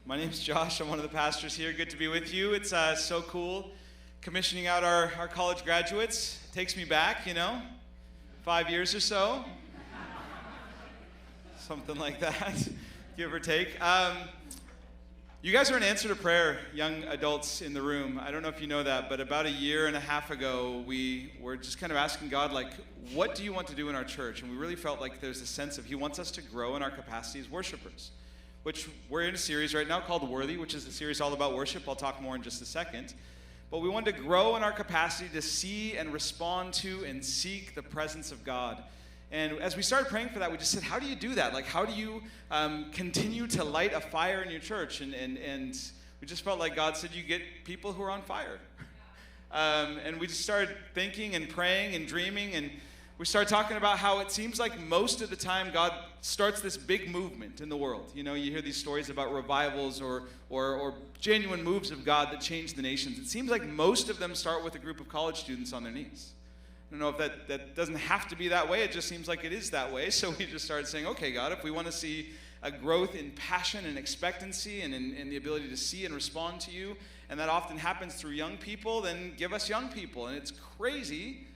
My name's Josh. I'm one of the pastors here. Good to be with you. It's so cool commissioning out our college graduates. It takes me back, 5 years or so. Something like that, give or take. You guys are an answer to prayer, young adults in the room. I don't know if you know that, but about a year and a half ago, we were just kind of asking God, what do you want to do in our church? And we really felt like there's a sense of He wants us to grow in our capacity as worshipers, which we're in a series right now called Worthy, which is a series all about worship. I'll talk more in just a second. But we wanted to grow in our capacity to see and respond to and seek the presence of God. And as we started praying for that, we just said, how do you do that? How do you continue to light a fire in your church? And we just felt like God said, you get people who are on fire. And we just started thinking and praying and dreaming, and we started talking about how it seems like most of the time God starts this big movement in the world. You hear these stories about revivals or genuine moves of God that change the nations. It seems like most of them start with a group of college students on their knees. I don't know if that doesn't have to be that way. It just seems like it is that way. So we just started saying, okay, God, if we want to see a growth in passion and expectancy and in the ability to see and respond to you, and that often happens through young people, then give us young people. And it's crazy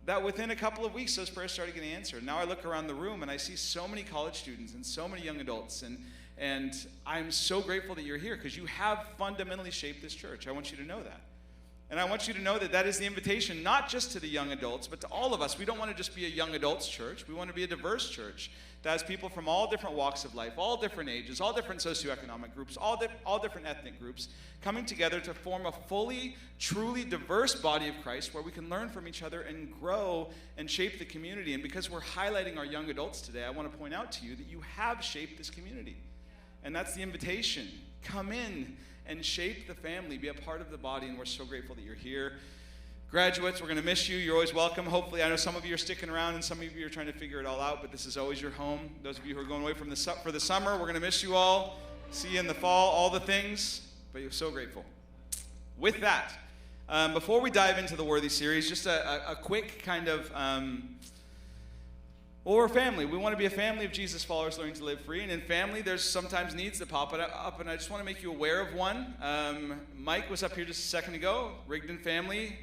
that within a couple of weeks, those prayers started getting answered. Now I look around the room and I see so many college students and so many young adults. And I'm so grateful that you're here because you have fundamentally shaped this church. I want you to know that. And I want you to know that that is the invitation, not just to the young adults, but to all of us. We don't want to just be a young adults church. We want to be a diverse church that has people from all different walks of life, all different ages, all different socioeconomic groups, all different ethnic groups, coming together to form a fully, truly diverse body of Christ where we can learn from each other and grow and shape the community. And because we're highlighting our young adults today, I want to point out to you that you have shaped this community. And that's the invitation. Come in and shape the family, be a part of the body, and we're so grateful that you're here. Graduates, we're going to miss you. You're always welcome. Hopefully, I know some of you are sticking around and some of you are trying to figure it all out, but this is always your home. Those of you who are going away for the summer, we're going to miss you all. See you in the fall, all the things, but you're so grateful. With that, before we dive into the Worthy series, just a quick kind of... Well, we're a family. We want to be a family of Jesus followers learning to live free. And in family, there's sometimes needs that pop up, and I just want to make you aware of one. Mike was up here just a second ago. Rigdon family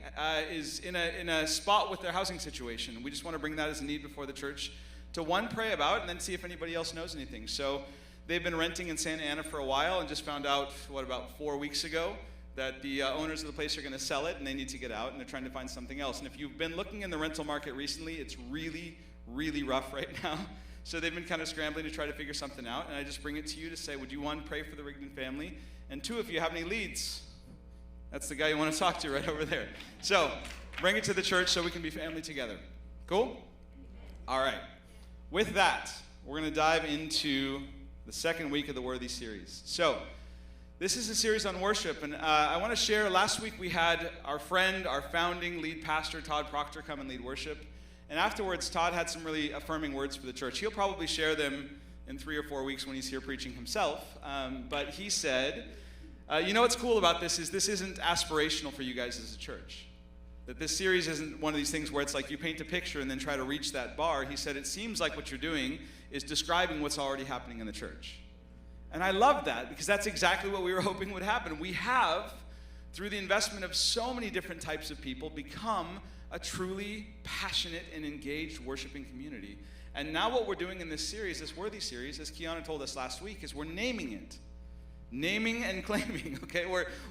is in a spot with their housing situation. We just want to bring that as a need before the church to, one, pray about, and then see if anybody else knows anything. So they've been renting in Santa Ana for a while and just found out, about 4 weeks ago, that the owners of the place are going to sell it, and they need to get out, and they're trying to find something else. And if you've been looking in the rental market recently, it's really rough right now. So they've been kind of scrambling to try to figure something out. And I just bring it to you to say, would you, one, pray for the Rigdon family? And two, if you have any leads, that's the guy you want to talk to right over there. So bring it to the church so we can be family together. Cool? All right. With that, we're going to dive into the second week of the Worthy series. So this is a series on worship. And I want to share, last week we had our friend, our founding lead pastor, Todd Proctor, come and lead worship. And afterwards, Todd had some really affirming words for the church. He'll probably share them in 3 or 4 weeks when he's here preaching himself. But he said, what's cool about this isn't aspirational for you guys as a church. That this series isn't one of these things where it's like you paint a picture and then try to reach that bar. He said, it seems like what you're doing is describing what's already happening in the church. And I love that because that's exactly what we were hoping would happen. We have, through the investment of so many different types of people, become a truly passionate and engaged worshiping community. And now what we're doing in this series, this Worthy series, as Kiana told us last week, is we're naming it. Naming and claiming, okay?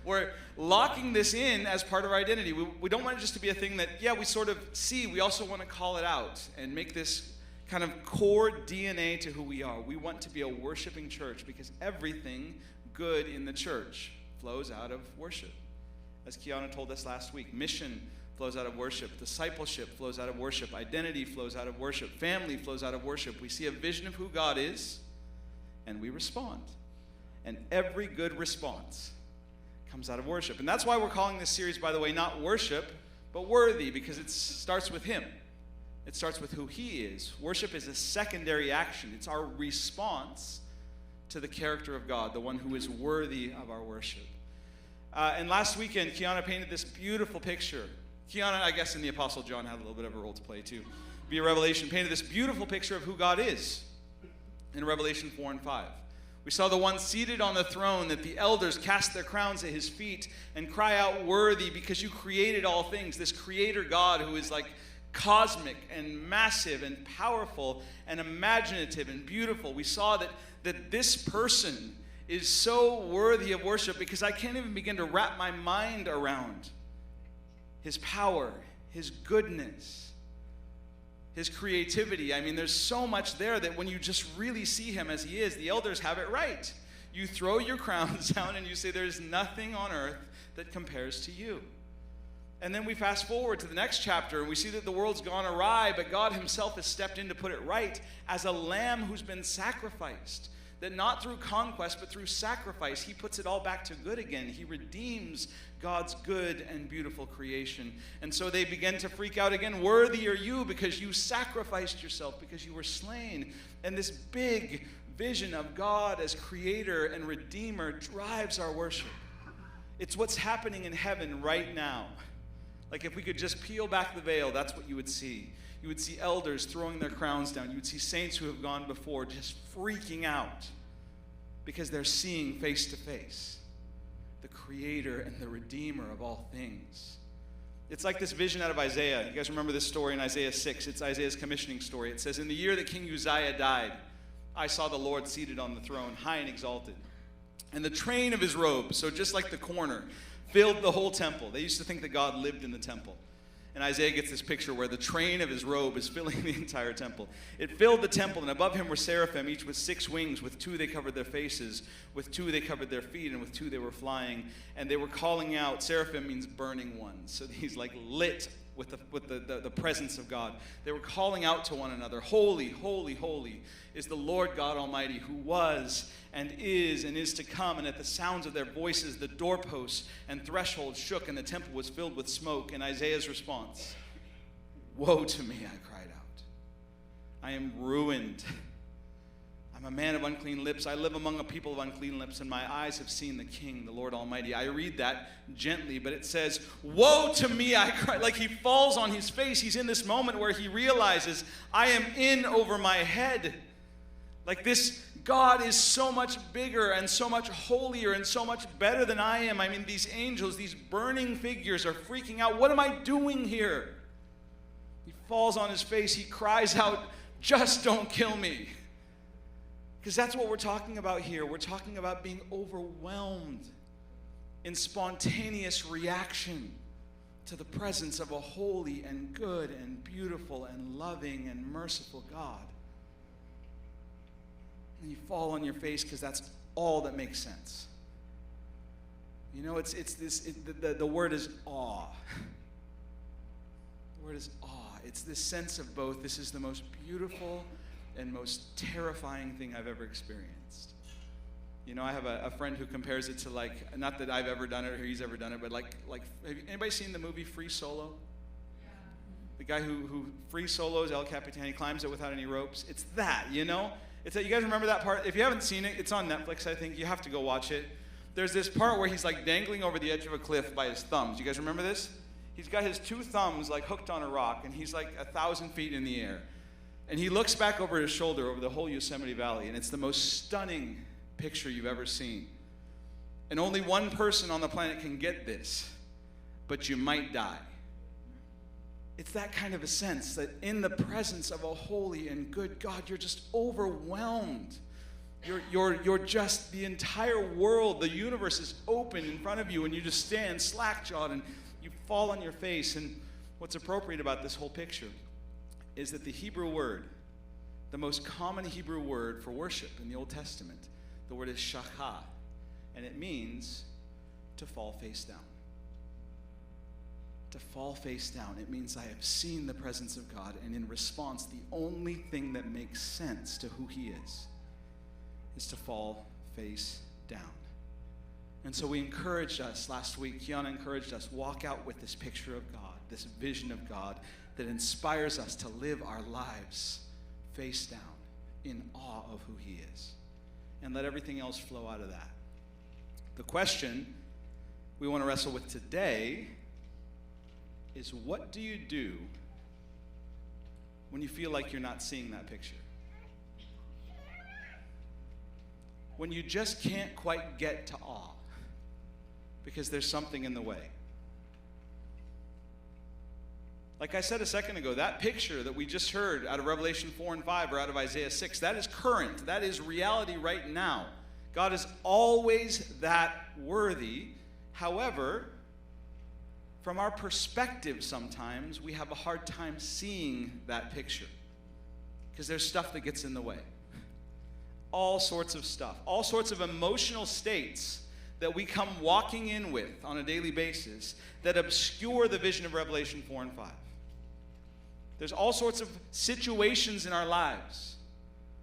We're locking this in as part of our identity. We don't want it just to be a thing that, we sort of see. We also want to call it out and make this kind of core DNA to who we are. We want to be a worshiping church because everything good in the church flows out of worship. As Kiana told us last week, mission flows out of worship. Discipleship flows out of worship. Identity flows out of worship. Family flows out of worship. We see a vision of who God is, and we respond. And every good response comes out of worship. And that's why we're calling this series, by the way, not worship, but worthy, because it starts with Him. It starts with who He is. Worship is a secondary action. It's our response to the character of God, the one who is worthy of our worship. And last weekend, Kiana painted this beautiful picture. Kiana, I guess, and the Apostle John had a little bit of a role to play too. Be a Revelation, painted this beautiful picture of who God is in Revelation 4 and 5. We We saw the one seated on the throne, that the elders cast their crowns at his feet and cry out, "Worthy, because you created all things." This creator God who is like cosmic and massive and powerful and imaginative and beautiful. We saw that this person is so worthy of worship because I can't even begin to wrap my mind around his power, his goodness, his creativity. I mean, there's so much there that when you just really see him as he is, the elders have it right. You throw your crowns down and you say, there's nothing on earth that compares to you. And then we fast forward to the next chapter and we see that the world's gone awry, but God himself has stepped in to put it right as a lamb who's been sacrificed. That not through conquest, but through sacrifice, he puts it all back to good again. He redeems God's good and beautiful creation. And so they begin to freak out again. Worthy are you because you sacrificed yourself, because you were slain. And this big vision of God as creator and redeemer drives our worship. It's what's happening in heaven right now. Like if we could just peel back the veil, that's what you would see. You would see elders throwing their crowns down. You would see saints who have gone before just freaking out because they're seeing face to face the creator and the redeemer of all things. It's like this vision out of Isaiah. You guys remember this story in Isaiah 6? It's Isaiah's commissioning story. It says, "In the year that King Uzziah died, I saw the Lord seated on the throne, high and exalted. And the train of his robe," so just like the corner, "filled the whole temple." They used to think that God lived in the temple. And Isaiah gets this picture where the train of his robe is filling the entire temple. "It filled the temple, and above him were seraphim, each with 6 wings. With 2 they covered their faces, with 2 they covered their feet, and with 2 they were flying. And they were calling out." Seraphim means burning ones. So he's like lit with the presence of God. They were calling out to one another, "Holy, holy, holy is the Lord God Almighty, who was and is to come." And at the sounds of their voices, the doorposts and thresholds shook, and the temple was filled with smoke. And Isaiah's response, "Woe to me," I cried out. "I am ruined. I'm a man of unclean lips. I live among a people of unclean lips, and my eyes have seen the King, the Lord Almighty." I read that gently, but it says, "Woe to me," I cried. Like he falls on his face. He's in this moment where he realizes, I am in over my head. Like this God is so much bigger and so much holier and so much better than I am. I mean, these angels, these burning figures are freaking out. What am I doing here? He falls on his face. He cries out, "Just don't kill me." Because that's what we're talking about here. We're talking about being overwhelmed in spontaneous reaction to the presence of a holy and good and beautiful and loving and merciful God. And you fall on your face because that's all that makes sense. You know, the word is awe. The word is awe. It's this sense of both, this is the most beautiful and most terrifying thing I've ever experienced. You know, I have a friend who compares it to like, not that I've ever done it or he's ever done it, but like have anybody seen the movie Free Solo? Yeah. The guy who free solos El Capitan, he climbs it without any ropes. It's that, you know? It's that, you guys remember that part? If you haven't seen it, it's on Netflix, I think. You have to go watch it. There's this part where he's like dangling over the edge of a cliff by his thumbs. You guys remember this? He's got his 2 thumbs like hooked on a rock, and he's like 1,000 feet in the air. And he looks back over his shoulder over the whole Yosemite Valley, and it's the most stunning picture you've ever seen. And only one person on the planet can get this, but you might die. It's that kind of a sense that in the presence of a holy and good God, you're just overwhelmed. You're just, the entire world, the universe is open in front of you, and you just stand slack-jawed, and you fall on your face. And what's appropriate about this whole picture is that the Hebrew word, the most common Hebrew word for worship in the Old Testament, the word is shachah, and it means to fall face down. To fall face down. It means I have seen the presence of God, and in response, the only thing that makes sense to who he is to fall face down. And so we encouraged us last week, Kiana encouraged us, walk out with this picture of God, this vision of God that inspires us to live our lives face down in awe of who he is. And let everything else flow out of that. The question we want to wrestle with today is, what do you do when you feel like you're not seeing that picture? when you just can't quite get to awe because there's something in the way. Like I said a second ago, that picture that we just heard out of Revelation 4 and 5 or out of Isaiah 6, that is current. That is reality right now. God is always that worthy. However, from our perspective sometimes, we have a hard time seeing that picture because there's stuff that gets in the way. All sorts of stuff, all sorts of emotional states that we come walking in with on a daily basis that obscure the vision of Revelation 4 and 5. There's all sorts of situations in our lives,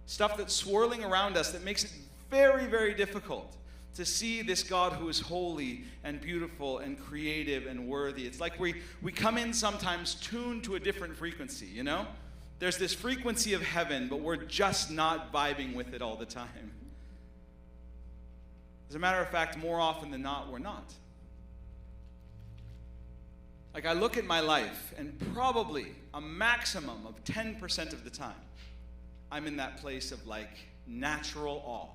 stuff that's swirling around us that makes it very, very difficult to see this God who is holy and beautiful and creative and worthy. It's like we come in sometimes tuned to a different frequency, you know? There's this frequency of heaven, but we're just not vibing with it all the time. As a matter of fact, more often than not, we're not. Like I look at my life, and probably a maximum of 10% of the time, I'm in that place of like natural awe.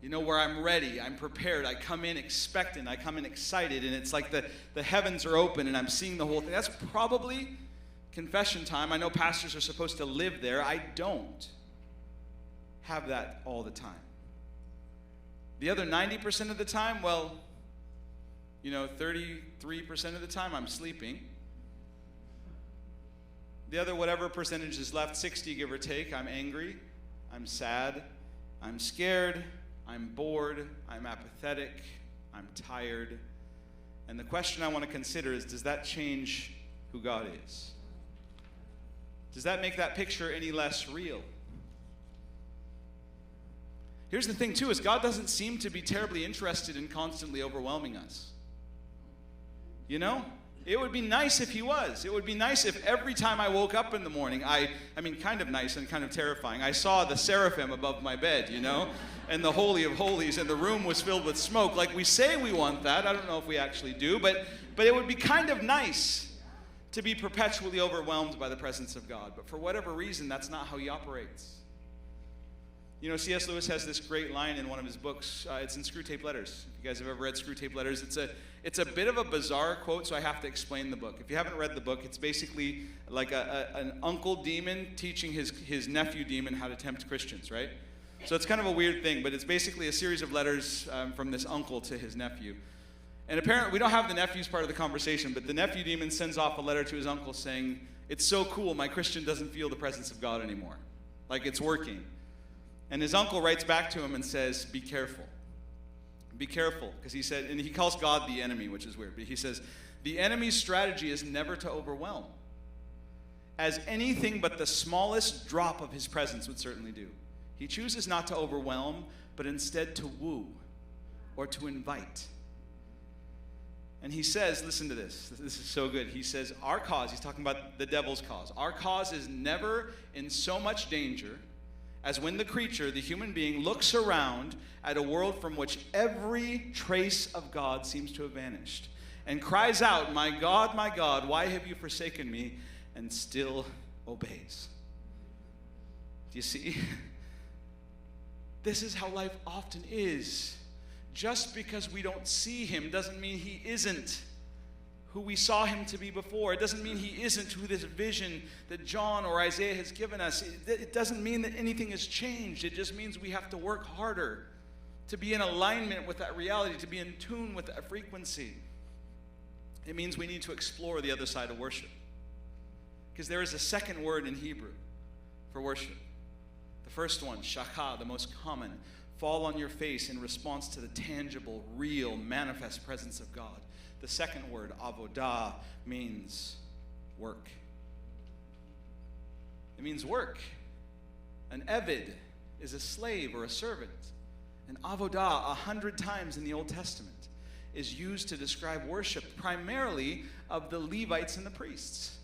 You know, where I'm ready, I'm prepared, I come in expectant, I come in excited, and it's like the heavens are open and I'm seeing the whole thing. That's probably confession time. I know pastors are supposed to live there. I don't have that all the time. The other 90% of the time, well, you know, 33% of the time I'm sleeping. The other whatever percentage is left, 60 give or take, I'm angry, I'm sad, I'm scared, I'm bored, I'm apathetic, I'm tired. And the question I want to consider is, does that change who God is? Does that make that picture any less real? Here's the thing too, is God doesn't seem to be terribly interested in constantly overwhelming us. You know? It would be nice if he was. It would be nice if every time I woke up in the morning, I mean, kind of nice and kind of terrifying, I saw the seraphim above my bed, you know, and the Holy of Holies, and the room was filled with smoke. Like we say we want that. I don't know if we actually do, but it would be kind of nice to be perpetually overwhelmed by the presence of God. But for whatever reason, that's not how he operates. You know, C.S. Lewis has this great line in one of his books. It's in Screwtape Letters. If you guys have ever read Screwtape Letters, it's a bit of a bizarre quote, so I have to explain the book. If you haven't read the book, it's basically like an uncle demon teaching his nephew demon how to tempt Christians, right? So it's kind of a weird thing, but it's basically a series of letters from this uncle to his nephew. And apparently, we don't have the nephew's part of the conversation, but the nephew demon sends off a letter to his uncle saying, "It's so cool, my Christian doesn't feel the presence of God anymore. Like it's working." And his uncle writes back to him and says, "Be careful. Be careful." Because he said, and he calls God the enemy, which is weird, but he says, "The enemy's strategy is never to overwhelm, as anything but the smallest drop of his presence would certainly do. He chooses not to overwhelm, but instead to woo or to invite." And he says, listen to this. This is so good. He says, our cause, he's talking about the devil's cause, our cause is never in so much danger as when the creature, the human being, looks around at a world from which every trace of God seems to have vanished and cries out, my God, why have you forsaken me?" and still obeys. Do you see? This is how life often is. Just because we don't see him doesn't mean he isn't who we saw him to be before. It doesn't mean he isn't who this vision that John or Isaiah has given us. It doesn't mean that anything has changed. It just means we have to work harder to be in alignment with that reality, to be in tune with that frequency. It means we need to explore the other side of worship. Because there is a second word in Hebrew for worship. The first one, shachah, the most common, fall on your face in response to the tangible, real, manifest presence of God. The second word, avodah, means work. It means work. An eved is a slave or a servant. And avodah, 100 times in the Old Testament, is used to describe worship primarily of the Levites and the priests.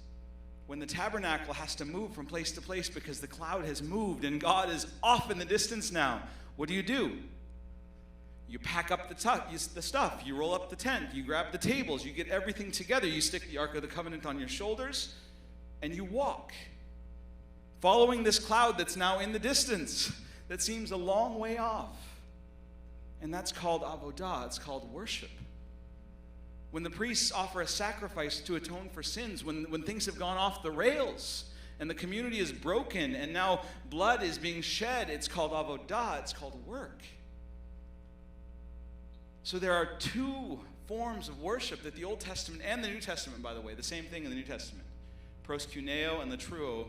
When the tabernacle has to move from place to place because the cloud has moved and God is off in the distance now, what do? You pack up the stuff, you roll up the tent, you grab the tables, you get everything together, you stick the Ark of the Covenant on your shoulders, and you walk, following this cloud that's now in the distance, that seems a long way off. And that's called avodah. It's called worship. When the priests offer a sacrifice to atone for sins, when things have gone off the rails and the community is broken and now blood is being shed, it's called avodah. It's called work. So there are two forms of worship that the Old Testament and the New Testament, by the way, the same thing in the New Testament, proskuneo and latruo,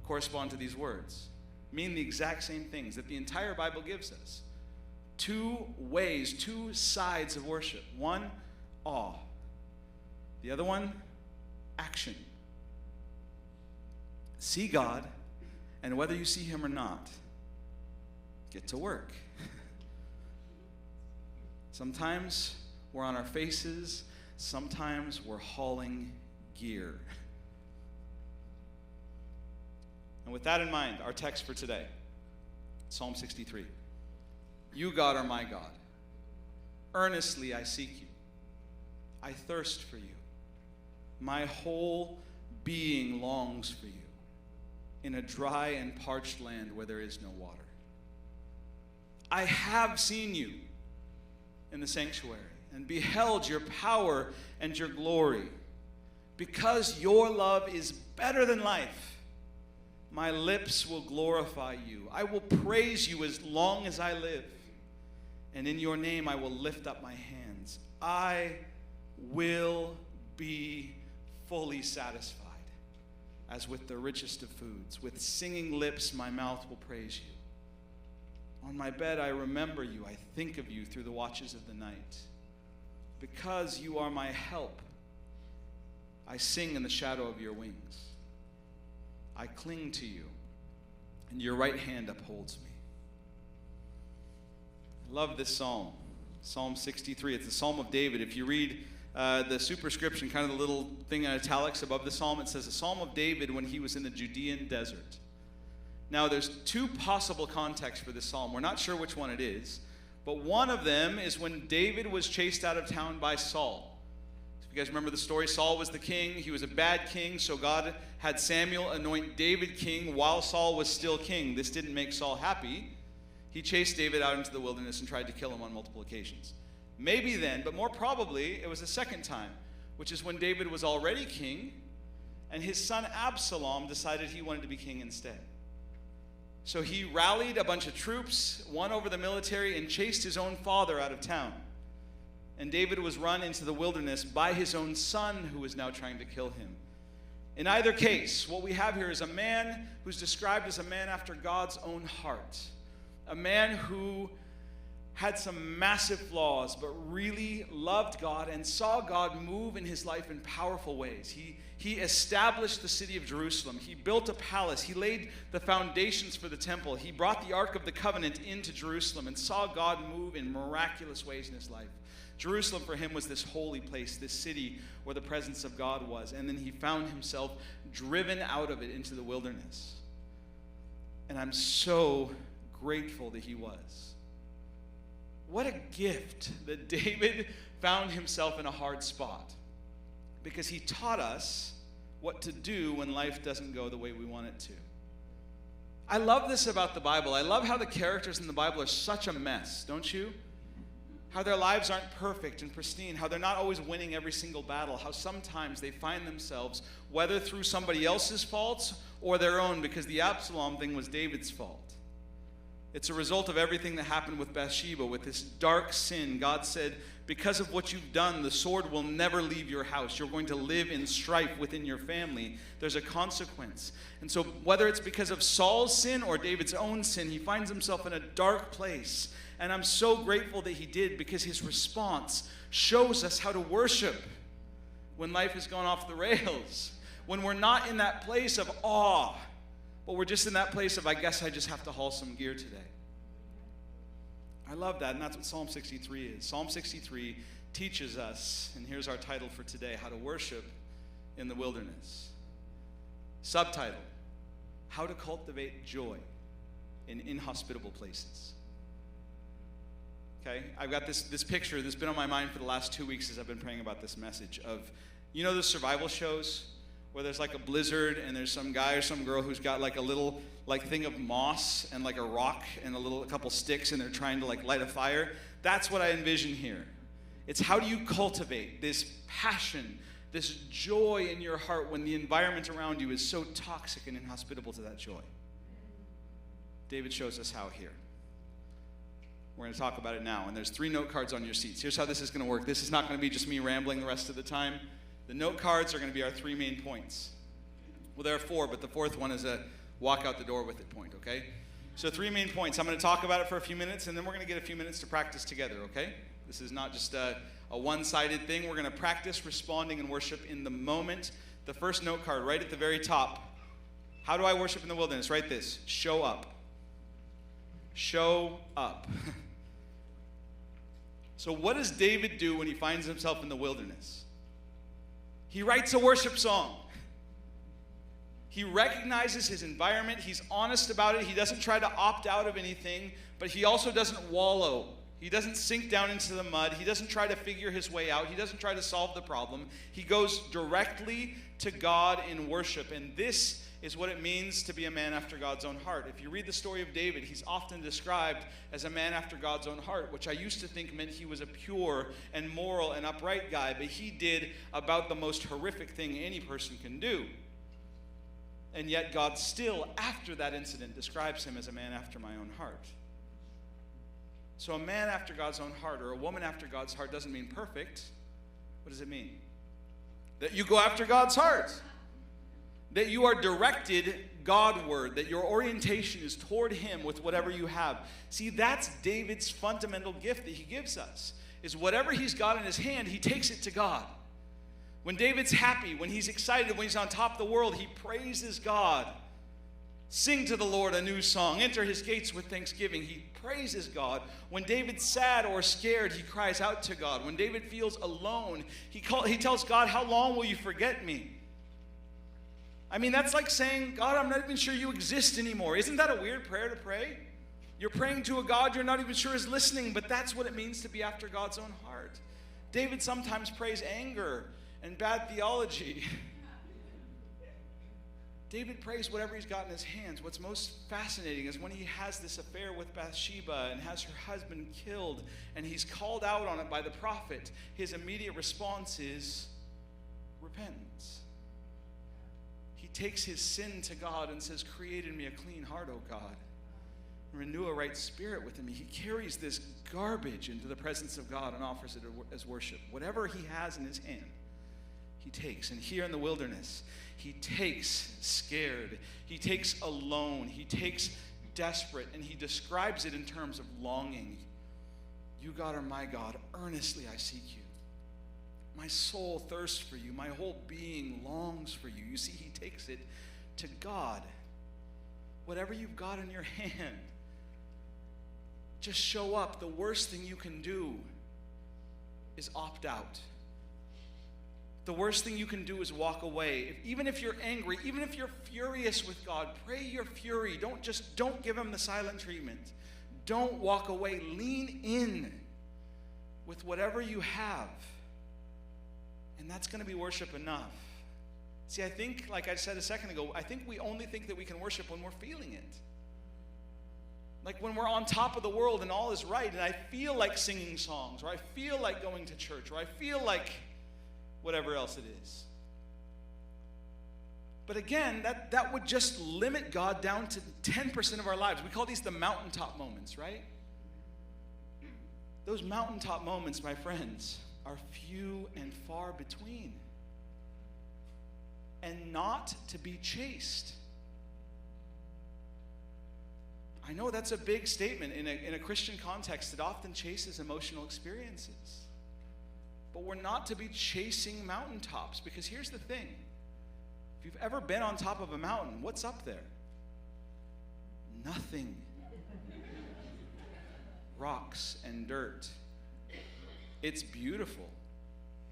correspond to these words, mean the exact same things that the entire Bible gives us. Two ways, two sides of worship. One, awe. The other one, action. See God, and whether you see him or not, get to work. Sometimes we're on our faces, sometimes we're hauling gear. And with that in mind, our text for today, Psalm 63. You, God, are my God. Earnestly I seek you. I thirst for you. My whole being longs for you in a dry and parched land where there is no water. I have seen you in the sanctuary and beheld your power and your glory. Because your love is better than life, my lips will glorify you. I will praise you as long as I live. And in your name I will lift up my hands. I will be fully satisfied, as with the richest of foods. With singing lips my mouth will praise you. On my bed I remember you. I think of you through the watches of the night. Because you are my help, I sing in the shadow of your wings. I cling to you, and your right hand upholds me. I love this psalm, Psalm 63. It's the Psalm of David. If you read the superscription, kind of the little thing in italics above the psalm, it says, a Psalm of David when he was in the Judean desert. Now, there's two possible contexts for this psalm. We're not sure which one it is, but one of them is when David was chased out of town by Saul. If you guys remember the story, Saul was the king. He was a bad king, so God had Samuel anoint David king while Saul was still king. This didn't make Saul happy. He chased David out into the wilderness and tried to kill him on multiple occasions. Maybe then, but more probably, it was a second time, which is when David was already king, and his son Absalom decided he wanted to be king instead. So he rallied a bunch of troops, won over the military, and chased his own father out of town. And David was run into the wilderness by his own son, who was now trying to kill him. In either case, what we have here is a man who's described as a man after God's own heart. A man who had some massive flaws, but really loved God and saw God move in his life in powerful ways. He established the city of Jerusalem. He built a palace. He laid the foundations for the temple. He brought the Ark of the Covenant into Jerusalem and saw God move in miraculous ways in his life. Jerusalem for him was this holy place, this city where the presence of God was. And then he found himself driven out of it into the wilderness. And I'm so grateful that he was. What a gift that David found himself in a hard spot, because he taught us what to do when life doesn't go the way we want it to. I love this about the Bible. I love how the characters in the Bible are such a mess, don't you? How their lives aren't perfect and pristine, how they're not always winning every single battle, how sometimes they find themselves, whether through somebody else's faults or their own, because the Absalom thing was David's fault. It's a result of everything that happened with Bathsheba, with this dark sin. God said, because of what you've done, the sword will never leave your house. You're going to live in strife within your family. There's a consequence. And so whether it's because of Saul's sin or David's own sin, he finds himself in a dark place. And I'm so grateful that he did, because his response shows us how to worship when life has gone off the rails. When we're not in that place of awe, but we're just in that place of, I guess I just have to haul some gear today. I love that, and that's what Psalm 63 is. Psalm 63 teaches us, and here's our title for today, how to worship in the wilderness. Subtitle, how to cultivate joy in inhospitable places. Okay, I've got this picture that's been on my mind for the last 2 weeks as I've been praying about this message of, you know, those survival shows where there's like a blizzard and there's some guy or some girl who's got like a little like thing of moss and like a rock and a couple sticks, and they're trying to like light a fire. That's what I envision here. It's how do you cultivate this passion, this joy in your heart when the environment around you is so toxic and inhospitable to that joy. David shows us how here. We're going to talk about it now. And there's 3 note cards on your seats. Here's how this is going to work. This is not going to be just me rambling the rest of the time. The note cards are going to be our 3 main points. Well, there are 4, but the 4th one is a walk out the door with it point, okay? So 3 main points. I'm going to talk about it for a few minutes, and then we're going to get a few minutes to practice together, okay? This is not just a one-sided thing. We're going to practice responding in worship in the moment. The first note card right at the very top. How do I worship in the wilderness? Write this. Show up. Show up. So what does David do when he finds himself in the wilderness? He writes a worship song. He recognizes his environment. He's honest about it. He doesn't try to opt out of anything, but he also doesn't wallow. He doesn't sink down into the mud. He doesn't try to figure his way out. He doesn't try to solve the problem. He goes directly to God in worship. And this is what it means to be a man after God's own heart. If you read the story of David, he's often described as a man after God's own heart, which I used to think meant he was a pure and moral and upright guy, but he did about the most horrific thing any person can do. And yet God still, after that incident, describes him as a man after my own heart. So a man after God's own heart, or a woman after God's heart, doesn't mean perfect. What does it mean? That you go after God's heart. That you are directed Godward. That your orientation is toward Him with whatever you have. See, that's David's fundamental gift that he gives us. Is whatever he's got in his hand, he takes it to God. When David's happy, when he's excited, when he's on top of the world, he praises God. Sing to the Lord a new song. Enter his gates with thanksgiving. He praises God. When David's sad or scared, he cries out to God. When David feels alone, he tells God, how long will you forget me? I mean, that's like saying, God, I'm not even sure you exist anymore. Isn't that a weird prayer to pray? You're praying to a God you're not even sure is listening, but that's what it means to be after God's own heart. David sometimes prays anger and bad theology. David prays whatever he's got in his hands. What's most fascinating is when he has this affair with Bathsheba and has her husband killed, and he's called out on it by the prophet, his immediate response is repentance. He takes his sin to God and says, create in me a clean heart, O God, and renew a right spirit within me. He carries this garbage into the presence of God and offers it as worship. Whatever he has in his hand, he takes. And here in the wilderness, he takes scared, he takes alone, he takes desperate, and he describes it in terms of longing. You, God, are my God. Earnestly I seek you. My soul thirsts for you. My whole being longs for you. You see, he takes it to God. Whatever you've got in your hand, just show up. The worst thing you can do is opt out. The worst thing you can do is walk away. Even if you're angry, even if you're furious with God, pray your fury. Don't give him the silent treatment. Don't walk away. Lean in with whatever you have. And that's going to be worship enough. See, I think, like I said a second ago, I think we only think that we can worship when we're feeling it. Like when we're on top of the world and all is right, and I feel like singing songs, or I feel like going to church, or I feel like whatever else it is. But again, that would just limit God down to 10% of our lives. We call these the mountaintop moments, right? Those mountaintop moments, my friends, are few and far between. And not to be chased. I know that's a big statement in a Christian context that often chases emotional experiences. But we're not to be chasing mountaintops, because here's the thing. If you've ever been on top of a mountain, what's up there? Nothing. Rocks and dirt. It's beautiful.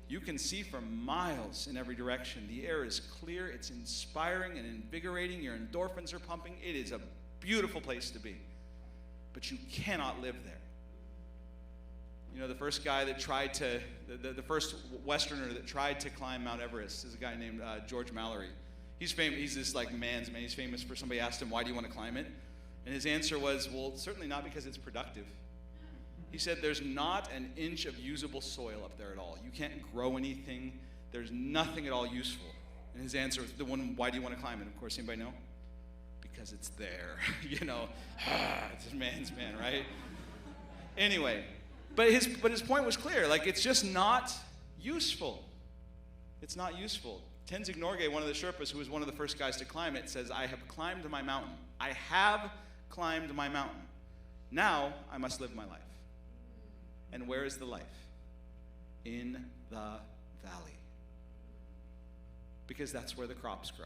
You can see for miles in every direction. The air is clear, it's inspiring and invigorating. Your endorphins are pumping. It is a beautiful place to be. But you cannot live there. You know, the first guy that tried to, the first Westerner that tried to climb Mount Everest is a guy named George Mallory. He's famous. He's this like man's man. He's famous for somebody asked him, why do you want to climb it? And his answer was, well, certainly not because it's productive. He said, there's not an inch of usable soil up there at all. You can't grow anything. There's nothing at all useful. And his answer was the one, why do you want to climb it? Of course, anybody know? Because it's there. You know, it's a man's man, right? Anyway, but his point was clear. Like, it's just not useful. It's not useful. Tenzing Norgay, one of the Sherpas, who was one of the first guys to climb it, says, I have climbed my mountain. I have climbed my mountain. Now I must live my life. And where is the life? In the valley. Because that's where the crops grow.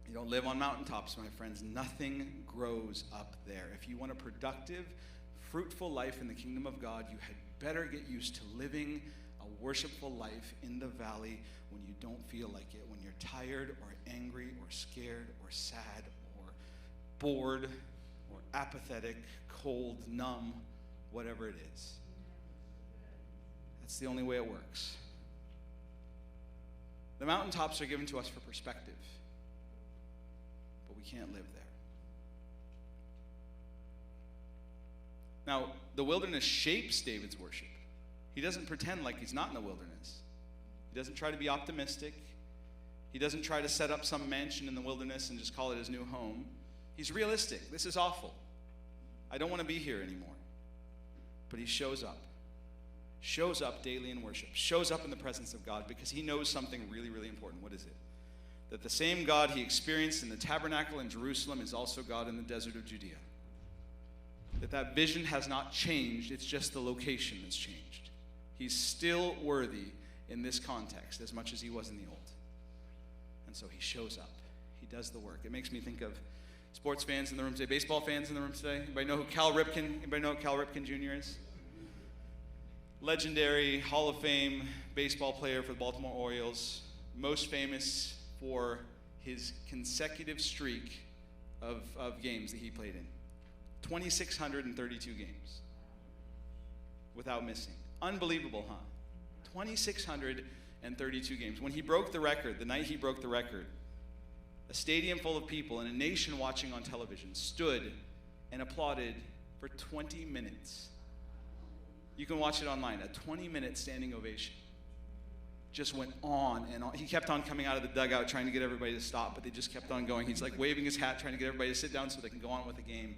You don't live on mountaintops, my friends. Nothing grows up there. If you want a productive, fruitful life in the kingdom of God, you had better get used to living a worshipful life in the valley when you don't feel like it, when you're tired or angry or scared or sad or bored or apathetic, cold, numb, whatever it is. That's the only way it works. The mountaintops are given to us for perspective, but we can't live there. Now, the wilderness shapes David's worship. He doesn't pretend like he's not in the wilderness. He doesn't try to be optimistic. He doesn't try to set up some mansion in the wilderness and just call it his new home. He's realistic. This is awful. I don't want to be here anymore. But he shows up daily in worship, shows up in the presence of God because he knows something really, really important. What is it? That the same God he experienced in the tabernacle in Jerusalem is also God in the desert of Judea. That vision has not changed, it's just the location that's changed. He's still worthy in this context as much as he was in the old. And so he shows up. He does the work. It makes me think of sports fans in the room today, baseball fans in the room today. Anybody know who Cal Ripken Jr. is? Legendary Hall of Fame baseball player for the Baltimore Orioles, most famous for his consecutive streak of games that he played in. 2,632 games without missing. Unbelievable, huh? 2,632 games. When he broke the record, the night he broke the record, a stadium full of people and a nation watching on television stood and applauded for 20 minutes. You can watch it online. A 20-minute standing ovation. Just went on and on. He kept on coming out of the dugout trying to get everybody to stop, but they just kept on going. He's like waving his hat, trying to get everybody to sit down so they can go on with the game.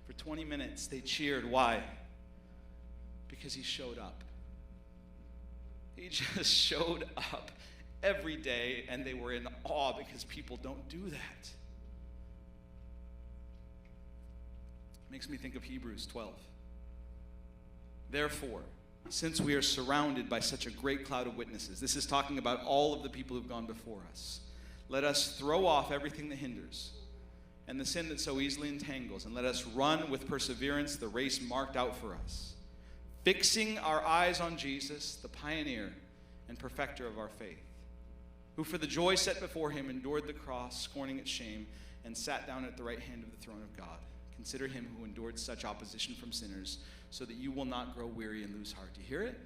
For 20 minutes, they cheered. Why? Because he showed up. He just showed up every day, and they were in awe because people don't do that. Makes me think of Hebrews 12. Therefore, since we are surrounded by such a great cloud of witnesses, this is talking about all of the people who've gone before us, let us throw off everything that hinders and the sin that so easily entangles, and let us run with perseverance the race marked out for us, fixing our eyes on Jesus, the pioneer and perfecter of our faith, who for the joy set before him endured the cross, scorning its shame, and sat down at the right hand of the throne of God. Consider him who endured such opposition from sinners, so that you will not grow weary and lose heart. Do you hear it?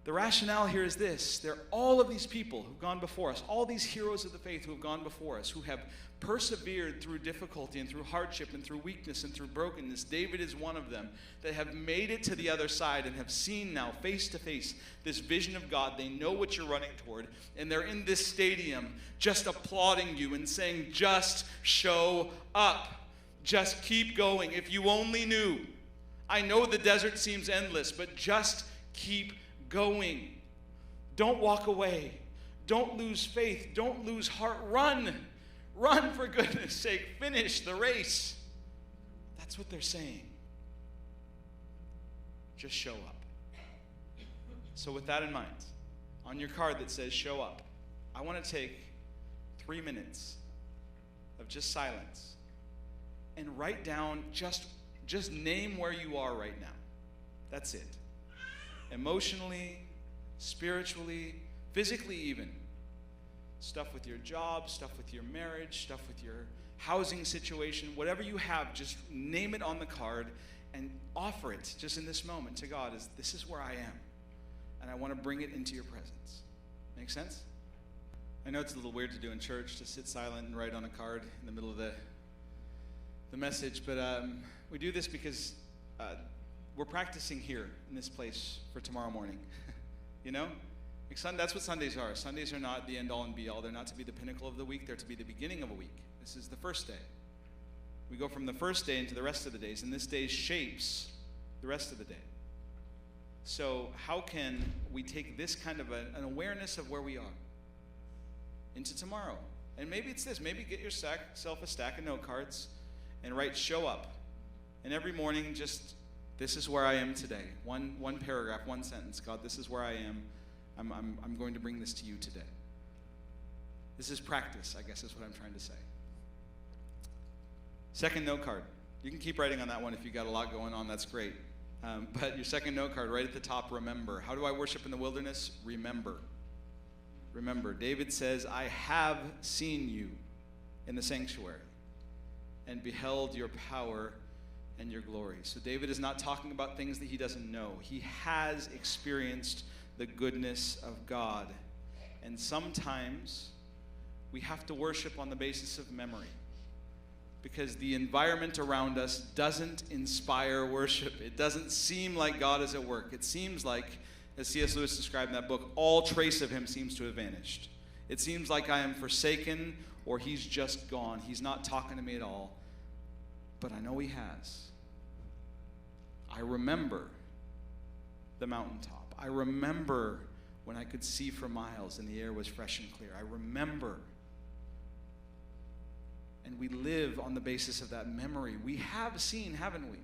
The rationale here is this. There are all of these people who've gone before us, all these heroes of the faith who have gone before us, who have persevered through difficulty and through hardship and through weakness and through brokenness. David is one of them that have made it to the other side and have seen now face to face this vision of God. They know what you're running toward, and they're in this stadium just applauding you and saying, just show up. Just keep going. If you only knew. I know the desert seems endless, but just keep going. Don't walk away. Don't lose faith. Don't lose heart. Run. Run, for goodness sake. Finish the race. That's what they're saying. Just show up. So with that in mind, on your card that says show up, I want to take 3 minutes of just silence and write down, just name where you are right now. That's it. Emotionally, spiritually, physically even. Stuff with your job, stuff with your marriage, stuff with your housing situation, whatever you have, just name it on the card and offer it just in this moment to God as this is where I am. And I want to bring it into your presence. Make sense? I know it's a little weird to do in church, to sit silent and write on a card in the middle of the message, but we do this because we're practicing here in this place for tomorrow morning. You know? That's what Sundays are. Sundays are not the end-all and be-all. They're not to be the pinnacle of the week. They're to be the beginning of a week. This is the first day. We go from the first day into the rest of the days, and this day shapes the rest of the day. So how can we take this kind of an awareness of where we are into tomorrow? And maybe it's this. Maybe get yourself a stack of note cards and write show up. And every morning just, this is where I am today. One paragraph, one sentence. God, this is where I am. I'm going to bring this to you today. This is practice, I guess is what I'm trying to say. Second note card. You can keep writing on that one if you got a lot going on. That's great. But your second note card, right at the top, remember. How do I worship in the wilderness? Remember. Remember. David says, I have seen you in the sanctuary and beheld your power and your glory. So David is not talking about things that he doesn't know. He has experienced the goodness of God. And sometimes we have to worship on the basis of memory, because the environment around us doesn't inspire worship. It doesn't seem like God is at work. It seems like, as C.S. Lewis described in that book, all trace of him seems to have vanished. It seems like I am forsaken, or he's just gone. He's not talking to me at all. But I know he has. I remember the mountaintop. I remember when I could see for miles and the air was fresh and clear. I remember. And we live on the basis of that memory. We have seen, haven't we?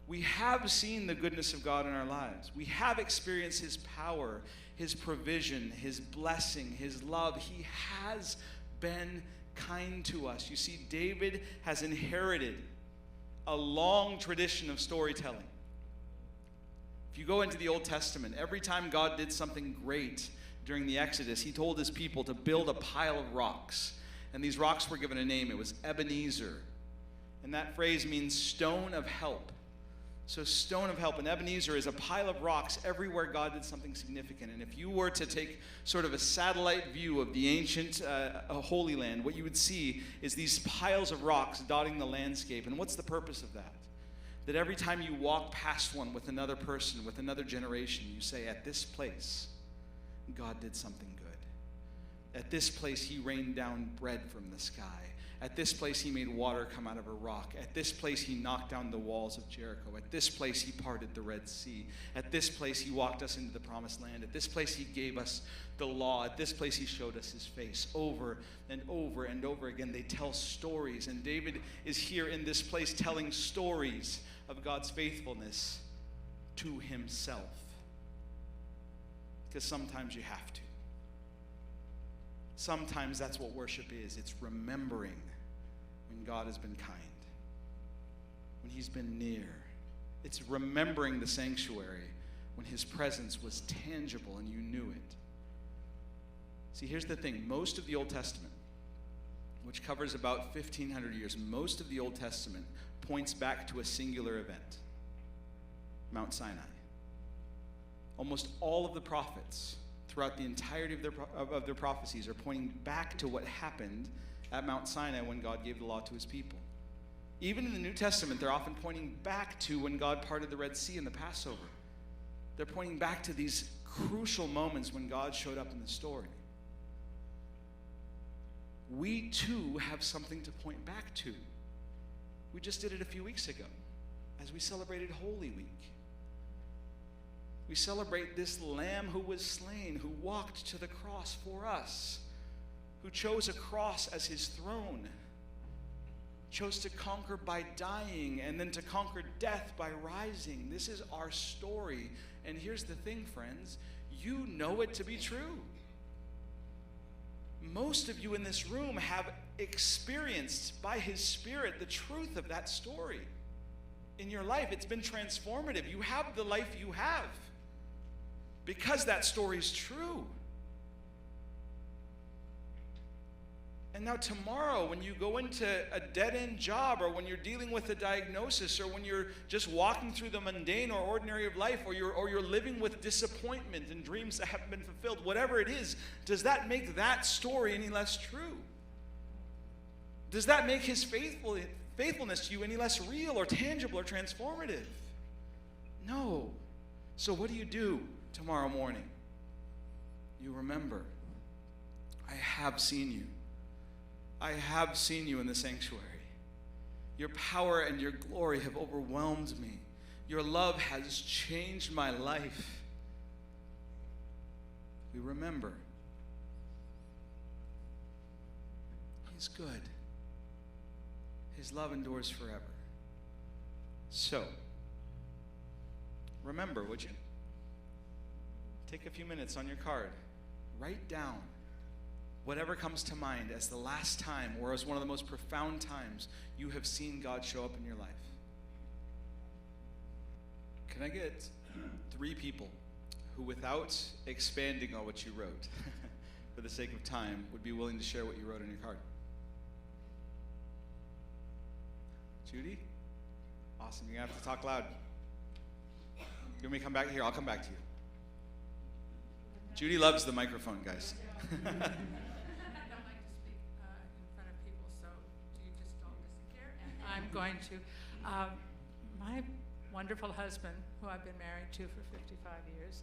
We have seen the goodness of God in our lives. We have experienced his power, his provision, his blessing, his love. He has been kind to us. You see, David has inherited a long tradition of storytelling. If you go into the Old Testament, every time God did something great during the Exodus, he told his people to build a pile of rocks. And these rocks were given a name. It was Ebenezer. And that phrase means stone of help. So stone of help. And Ebenezer is a pile of rocks everywhere God did something significant. And if you were to take sort of a satellite view of the ancient Holy Land, what you would see is these piles of rocks dotting the landscape. And what's the purpose of that? That every time you walk past one with another person, with another generation, you say, at this place, God did something good. At this place, he rained down bread from the sky. At this place, he made water come out of a rock. At this place, he knocked down the walls of Jericho. At this place, he parted the Red Sea. At this place, he walked us into the promised land. At this place, he gave us the law. At this place, he showed us his face. Over and over and over again, they tell stories. And David is here in this place telling stories of God's faithfulness to himself. Because sometimes you have to. Sometimes that's what worship is. It's remembering when God has been kind, when he's been near. It's remembering the sanctuary when his presence was tangible and you knew it. See, here's the thing. Most of the Old Testament, which covers about 1,500 years, most of the Old Testament points back to a singular event, Mount Sinai. Almost all of the prophets throughout the entirety of their prophecies are pointing back to what happened at Mount Sinai when God gave the law to his people. Even in the New Testament, they're often pointing back to when God parted the Red Sea and the Passover. They're pointing back to these crucial moments when God showed up in the story. We too have something to point back to. We just did it a few weeks ago as we celebrated Holy Week. We celebrate this Lamb who was slain, who walked to the cross for us, who chose a cross as his throne, chose to conquer by dying and then to conquer death by rising. This is our story. And here's the thing, friends, you know it to be true. Most of you in this room have experienced by his Spirit the truth of that story in your life. It's been transformative. You have the life you have because that story is true. And now tomorrow, when you go into a dead-end job, or when you're dealing with a diagnosis, or when you're just walking through the mundane or ordinary of life, or you're living with disappointment and dreams that haven't been fulfilled, whatever it is, does that make that story any less true? Does that make his faithfulness to you any less real or tangible or transformative? No. So what do you do tomorrow morning? You remember, I have seen you. I have seen you in the sanctuary. Your power and your glory have overwhelmed me. Your love has changed my life. We remember. He's good. His love endures forever. So, remember, would you? Take a few minutes on your card. Write down whatever comes to mind as the last time, or as one of the most profound times you have seen God show up in your life. Can I get 3 people who, without expanding on what you wrote, for the sake of time, would be willing to share what you wrote on your card? Judy? Awesome. You're going to have to talk loud. You want me to come back here? I'll come back to you. Judy loves the microphone, guys. I don't like to speak in front of people, so you just all listen here. And I'm going to, my wonderful husband, who I've been married to for 55 years,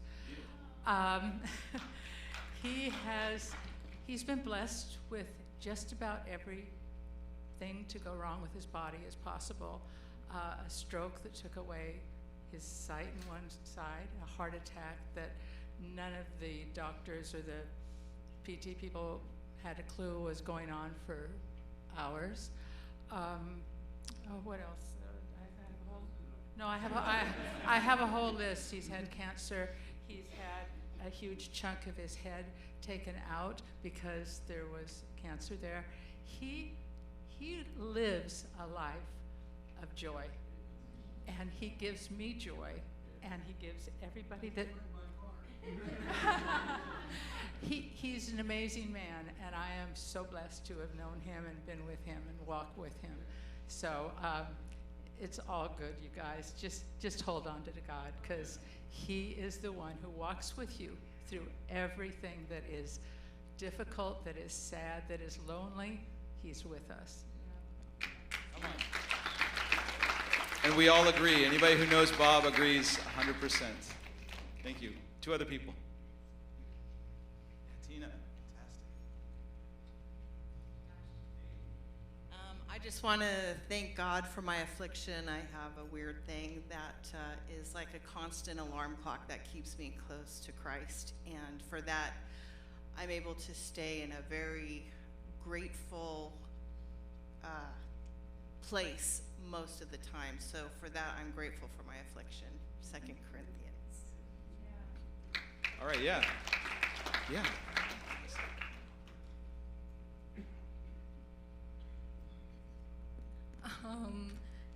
he's been blessed with just about everything to go wrong with his body as possible. A stroke that took away his sight in one side, a heart attack that none of the doctors or the PT people had a clue was going on for hours. What else? I have a whole list. He's had cancer. He's had a huge chunk of his head taken out because there was cancer there. He lives a life of joy, and he gives me joy, and he gives everybody that. He's an amazing man, and I am so blessed to have known him and been with him and walked with him. So it's all good, you guys. Just hold on to God, because he is the one who walks with you through everything that is difficult, that is sad, that is lonely. He's with us. Come on. And we all agree. Anybody who knows Bob agrees 100%. Thank you. 2 other people. Tina. I just want to thank God for my affliction. I have a weird thing that is like a constant alarm clock that keeps me close to Christ. And for that, I'm able to stay in a very grateful place most of the time. So for that, I'm grateful for my affliction. 2 Corinthians. All right, yeah. Yeah.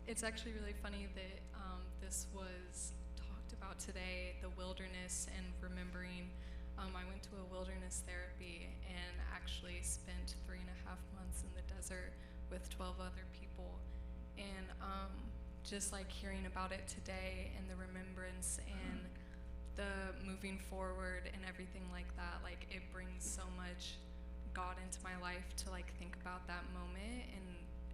It's actually really funny that this was talked about today, the wilderness and remembering. I went to a wilderness therapy and actually spent 3.5 months in the desert with 12 other people. And just like hearing about it today and the remembrance and the moving forward and everything like that, like it brings so much God into my life to like think about that moment, and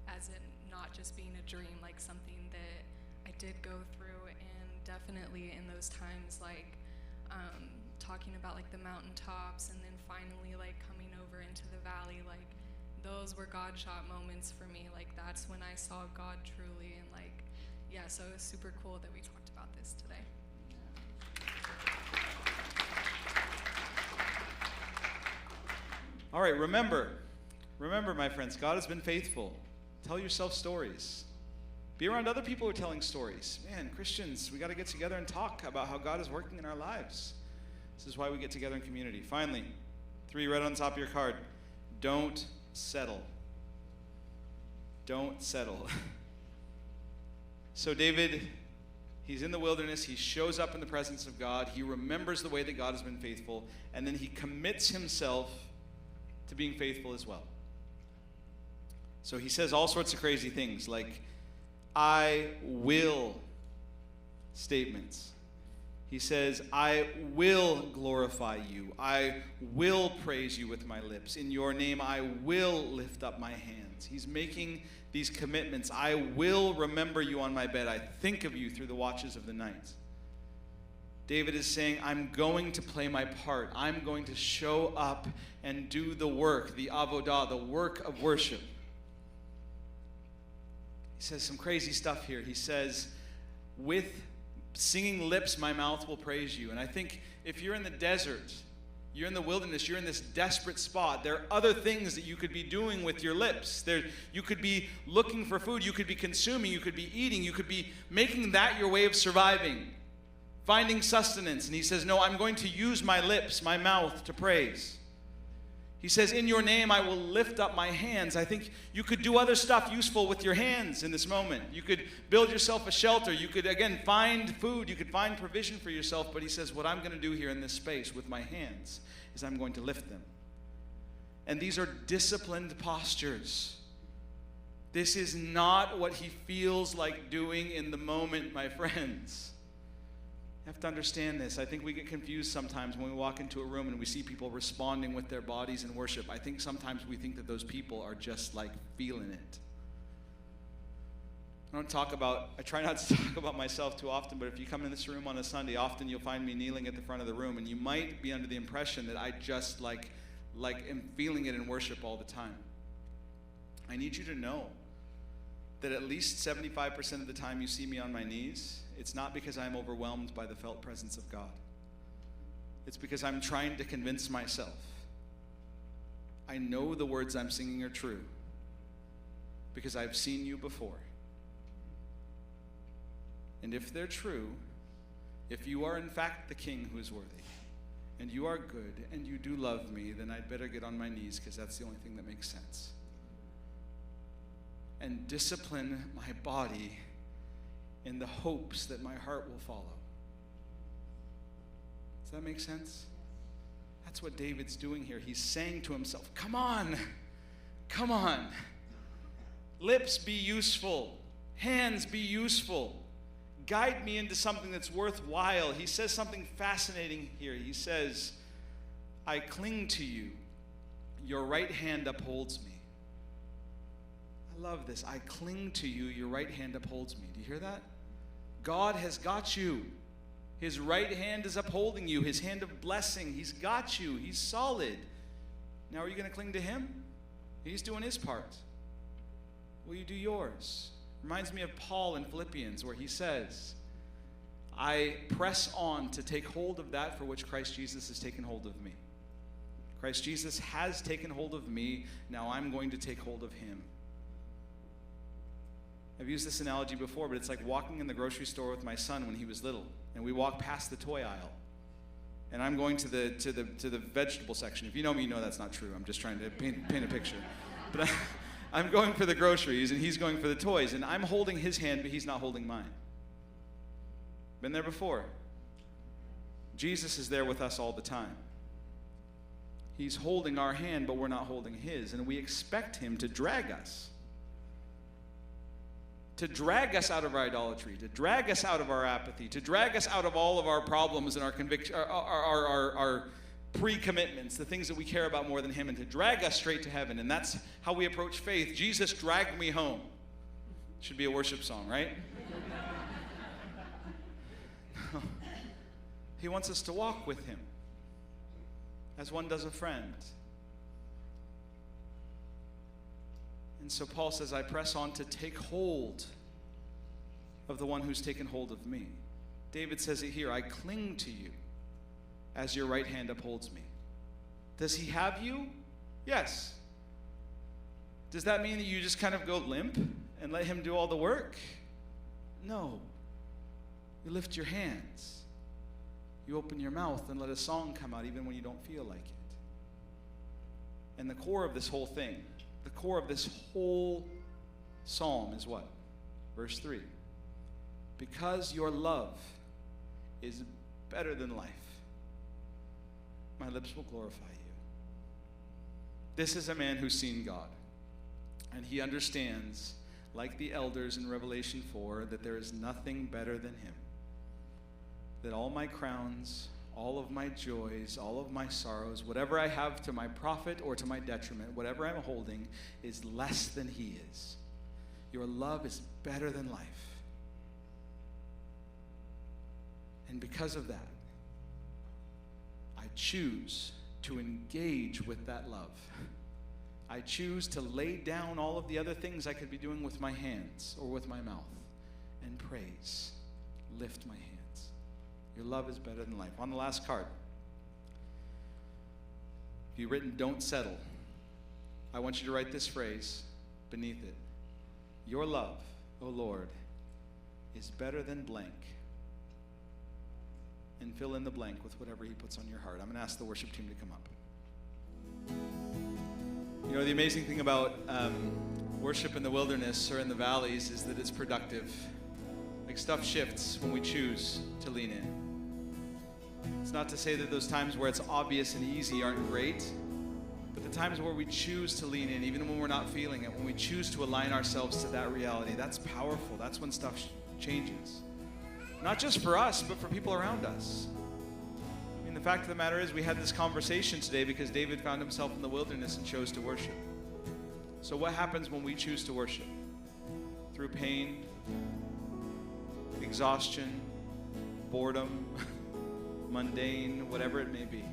as it not just being a dream, like something that I did go through. And definitely in those times, like talking about like the mountaintops and then finally like coming over into the valley, like those were God shot moments for me. Like that's when I saw God truly. And like, yeah, so it was super cool that we talked about this today. All right, remember, my friends, God has been faithful. Tell yourself stories. Be around other people who are telling stories. Man, Christians, we got to get together and talk about how God is working in our lives. This is why we get together in community. Finally, 3 right on top of your card. Don't settle. Don't settle. So David, he's in the wilderness. He shows up in the presence of God. He remembers the way that God has been faithful. And then he commits himself to being faithful as well. So he says all sorts of crazy things like, I will statements. He says, I will glorify you. I will praise you with my lips. In your name, I will lift up my hands. He's making these commitments. I will remember you on my bed. I think of you through the watches of the night. David is saying, I'm going to play my part. I'm going to show up and do the work, the avodah, the work of worship. He says some crazy stuff here. He says, with singing lips, my mouth will praise you. And I think if you're in the desert, you're in the wilderness, you're in this desperate spot, there are other things that you could be doing with your lips. You could be looking for food, you could be consuming, you could be eating, you could be making that your way of surviving, finding sustenance. And he says, no, I'm going to use my lips, my mouth to praise. He says, in your name, I will lift up my hands. I think you could do other stuff useful with your hands in this moment. You could build yourself a shelter. You could, again, find food. You could find provision for yourself. But he says, what I'm going to do here in this space with my hands is I'm going to lift them. And these are disciplined postures. This is not what he feels like doing in the moment, my friends. You have to understand this. I think we get confused sometimes when we walk into a room and we see people responding with their bodies in worship. I think sometimes we think that those people are just like feeling it. I try not to talk about myself too often, but if you come in this room on a Sunday, often you'll find me kneeling at the front of the room, and you might be under the impression that I just like am feeling it in worship all the time. I need you to know that at least 75% of the time you see me on my knees, it's not because I'm overwhelmed by the felt presence of God. It's because I'm trying to convince myself. I know the words I'm singing are true because I've seen you before. And if they're true, if you are in fact the King who is worthy, and you are good, and you do love me, then I'd better get on my knees because that's the only thing that makes sense. And discipline my body in the hopes that my heart will follow. Does that make sense? That's what David's doing here. He's saying to himself, come on, come on. Lips, be useful. Hands, be useful. Guide me into something that's worthwhile. He says something fascinating here. He says, I cling to you. Your right hand upholds me. I love this. I cling to you. Your right hand upholds me. Do you hear that? God has got you. His right hand is upholding you. His hand of blessing. He's got you. He's solid. Now are you going to cling to him? He's doing his part. Will you do yours? Reminds me of Paul in Philippians where he says, I press on to take hold of that for which Christ Jesus has taken hold of me. Christ Jesus has taken hold of me. Now I'm going to take hold of him. I've used this analogy before, but it's like walking in the grocery store with my son when he was little, and we walk past the toy aisle, and I'm going to the vegetable section. If you know me, you know that's not true. I'm just trying to paint a picture. But I'm going for the groceries, and he's going for the toys, and I'm holding his hand, but he's not holding mine. Been there before. Jesus is there with us all the time. He's holding our hand, but we're not holding his, and we expect him to drag us. To drag us out of our idolatry, to drag us out of our apathy, to drag us out of all of our problems and our conviction, our pre-commitments, the things that we care about more than him, and to drag us straight to heaven. And that's how we approach faith. Jesus dragged me home. Should be a worship song, right? He wants us to walk with him as one does a friend. And so Paul says, I press on to take hold of the one who's taken hold of me. David says it here, I cling to you as your right hand upholds me. Does he have you? Yes. Does that mean that you just kind of go limp and let him do all the work? No. You lift your hands. You open your mouth and let a song come out even when you don't feel like it. And the core of this whole thing, the core of this whole psalm is what? Verse 3. Because your love is better than life, my lips will glorify you. This is a man who's seen God. And he understands, like the elders in Revelation 4, that there is nothing better than him. That all my crowns, all of my joys, all of my sorrows, whatever I have to my profit or to my detriment, whatever I'm holding is less than he is. Your love is better than life. And because of that, I choose to engage with that love. I choose to lay down all of the other things I could be doing with my hands or with my mouth and praise, lift my hands. Your love is better than life. On the last card, if you've written "don't settle," I want you to write this phrase beneath it. Your love, O Lord, is better than blank. And fill in the blank with whatever he puts on your heart. I'm going to ask the worship team to come up. You know, the amazing thing about worship in the wilderness or in the valleys is that it's productive. Like, stuff shifts when we choose to lean in. It's not to say that those times where it's obvious and easy aren't great, but the times where we choose to lean in, even when we're not feeling it, when we choose to align ourselves to that reality, that's powerful. That's when stuff changes. Not just for us, but for people around us. I mean, the fact of the matter is we had this conversation today because David found himself in the wilderness and chose to worship. So what happens when we choose to worship? Through pain, exhaustion, boredom, mundane, whatever it may be.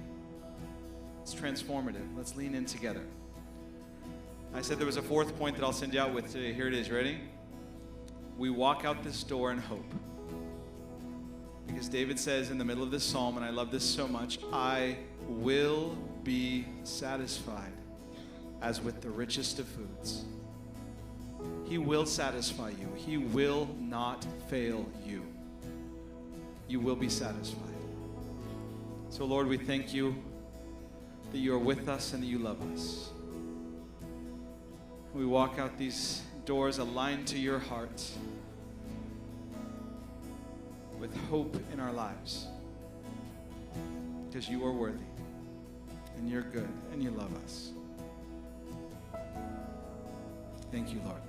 It's transformative. Let's lean in together. I said there was a fourth point that I'll send you out with today. Here it is. Ready? We walk out this door in hope. Because David says in the middle of this psalm, and I love this so much, I will be satisfied as with the richest of foods. He will satisfy you. He will not fail you. You will be satisfied. So Lord, we thank you that you are with us and that you love us. We walk out these doors aligned to your heart, with hope in our lives, because you are worthy and you're good and you love us. Thank you, Lord.